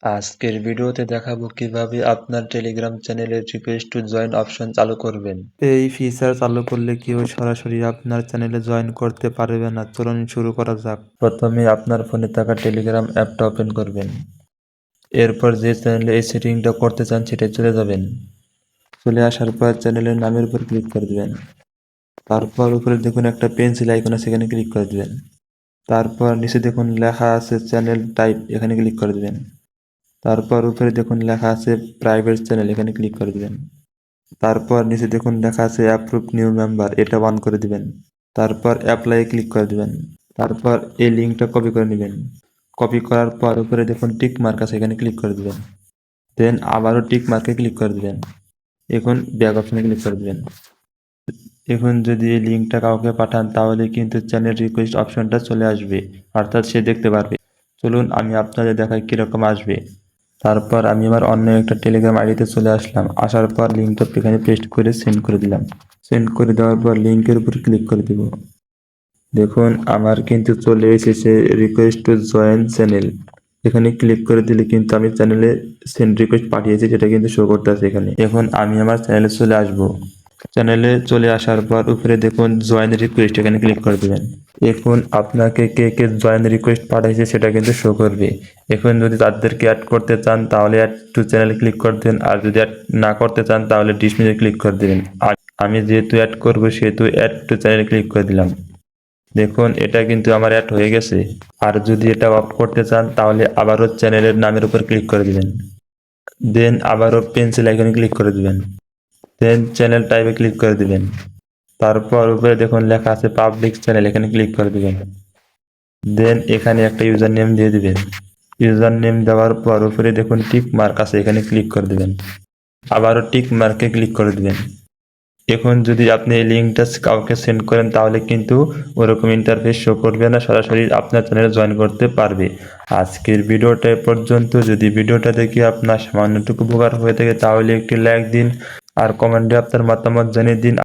আজকের ভিডিওতে দেখাবো কিভাবে আপনার টেলিগ্রাম চ্যানেলের রিকোয়েস্ট টু জয়েন অপশন চালু করবেন। এই ফিচার চালু করলে কেউ সরাসরি আপনার চ্যানেলে জয়েন করতে পারবে না। চলুন শুরু করা যাক। প্রথমে আপনার ফোনে থাকা টেলিগ্রাম অ্যাপটা ওপেন করবেন। এরপর যে চ্যানেলে এই সেটিংটা করতে চান সেটাই চলে যাবেন। চলে আসার পর চ্যানেলের নামের উপর ক্লিক করে দেবেন। তারপর উপরে দেখুন একটা পেন্সিল আইকন আছে, সেখানে ক্লিক করে দেবেন। তারপর নিচে দেখুন লেখা আছে চ্যানেল টাইপ, এখানে ক্লিক করে দেবেন। তারপর উপরে দেখুন লেখা আছে প্রাইভেট চ্যানেল, এখানে ক্লিক করে দিবেন। তারপর নিচে দেখুন লেখা আছে অ্যাপ্রুভ নিউ মেম্বার, এটা অন করে দিবেন। তারপর অ্যাপ্লাই ক্লিক করে দিবেন। তারপর এই লিঙ্কটা কপি করে নেবেন। কপি করার পর উপরে দেখুন টিক মার্ক আছে, এখানে ক্লিক করে দিবেন। দেন আবারও টিক মার্কে ক্লিক করে দিবেন। এখন ব্যাক অপশনে ক্লিক করে দিবেন। এখন যদি এই লিঙ্কটা কাউকে পাঠান তাহলে কিন্তু চ্যানেল রিকোয়েস্ট অপশনটা চলে আসবে, অর্থাৎ সে দেখতে পারবে। চলুন আমি আপনাদের দেখাই কীরকম আসবে। তারপর আমি আমার অন্য একটা টেলিগ্রাম আইডিতে চলে আসলাম। আসার পর লিঙ্কটা এখানে পেস্ট করে সেন্ড করে দিলাম। সেন্ড করে দেওয়ার পর লিঙ্কের উপর ক্লিক করে দেব। দেখুন আমার কিন্তু চলে এসেছে রিকোয়েস্ট টু জয়েন চ্যানেল। এখানে ক্লিক করে দিলে কিন্তু আমি চ্যানেলে সেন্ড রিকোয়েস্ট পাঠিয়েছি, যেটা কিন্তু শো করতেছে এখানে। এখন আমি আমার চ্যানেলে চলে আসব। চ্যানেলে চলে আসার পর উপরে দেখুন জয়েন রিকোয়েস্ট, এখানে ক্লিক করে দেবেন। এখন আপনাকে কে কে জয়েন রিকোয়েস্ট পাঠাইছে সেটা কিন্তু শো করবে। এখন যদি তাদেরকে অ্যাড করতে চান তাহলে অ্যাড টু চ্যানেলে ক্লিক করে দেবেন, আর যদি অ্যাড না করতে চান তাহলে ডিসমিসে ক্লিক করে দেবেন। আর আমি যেহেতু অ্যাড করবো সেহেতু অ্যাড টু চ্যানেলে ক্লিক করে দিলাম। দেখুন এটা কিন্তু আমার অ্যাড হয়ে গেছে। আর যদি এটা অফ করতে চান তাহলে আবারও চ্যানেলের নামের উপর ক্লিক করে দিবেন। দেন আবারও পেন্সিল আইকনে ক্লিক করে দিবেন। দেন চ্যানেল টাইপে ক্লিক করে দিবেন। তারপর উপরে দেখুন লেখা আছে পাবলিক চ্যানেল, এখানে ক্লিক করে দিবেন। দেন এখানে একটা ইউজার নেম দিয়ে দিবেন। ইউজার নেম দেওয়ার পর উপরে দেখুন টিক মার্ক আছে, এখানে ক্লিক করে দিবেন। আবারও টিক মার্কে ক্লিক করে দিবেন। এখন যদি আপনি এই লিঙ্কটা কাউকে সেন্ড করেন তাহলে কিন্তু ওরকম ইন্টারফেস শো করবে না, সরাসরি আপনার চ্যানেলে জয়েন করতে পারবে। আজকের ভিডিওটা এ পর্যন্ত। যদি ভিডিওটা দেখে আপনার সামান্যটুকু উপকার হয়ে থাকে তাহলে একটি লাইক দিন, আর কমেন্টে আপনার মতামত জানিয়ে দিন।